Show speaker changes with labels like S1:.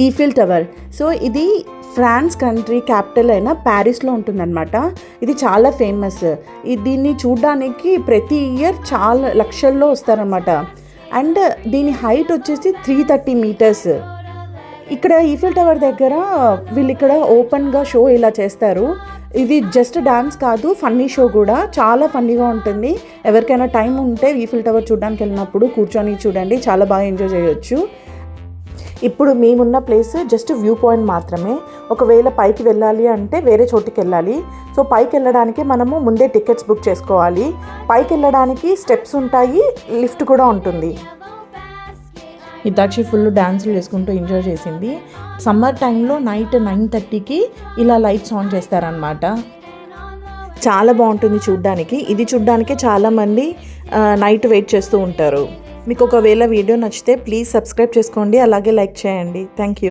S1: Eiffel tower. So ఇది France country capital అయిన ప్యారిస్లో ఉంటుందన్నమాట. ఇది చాలా ఫేమస్. దీన్ని చూడడానికి ప్రతి ఇయర్ చాలా లక్షల్లో వస్తారనమాట. అండ్ దీని హైట్ వచ్చేసి 330 మీటర్స్. ఇక్కడ ఈఫిల్ టవర్ దగ్గర వీళ్ళు ఇక్కడ ఓపెన్గా షో ఇలా చేస్తారు. ఇది జస్ట్ డాన్స్ కాదు, ఫన్నీ షో కూడా. చాలా ఫన్నీగా ఉంటుంది. ఎవరికైనా టైం ఉంటే ఈఫిల్ టవర్ చూడడానికి వెళ్ళినప్పుడు కూర్చొని చూడండి, చాలా బాగా ఎంజాయ్ చేయొచ్చు. ఇప్పుడు మేమున్న ప్లేస్ జస్ట్ వ్యూ పాయింట్ మాత్రమే. ఒకవేళ పైకి వెళ్ళాలి అంటే వేరే చోటుకి వెళ్ళాలి. సో పైకి వెళ్ళడానికి మనము ముందే టికెట్స్ బుక్ చేసుకోవాలి. పైకి వెళ్ళడానికి స్టెప్స్ ఉంటాయి, లిఫ్ట్ కూడా ఉంటుంది. హితాక్షి ఫుల్ డ్యాన్సులు వేసుకుంటూ ఎంజాయ్ చేసింది. సమ్మర్ టైంలో నైట్ 9:30కి ఇలా లైట్స్ ఆన్ చేస్తారనమాట. చాలా బాగుంటుంది చూడ్డానికి. ఇది చూడ్డానికే చాలామంది నైట్ వెయిట్ చేస్తూ ఉంటారు. మీకు ఒకవేళ వీడియో నచ్చితే ప్లీజ్ సబ్స్క్రైబ్ చేసుకోండి, అలాగే లైక్ చేయండి. Thank you.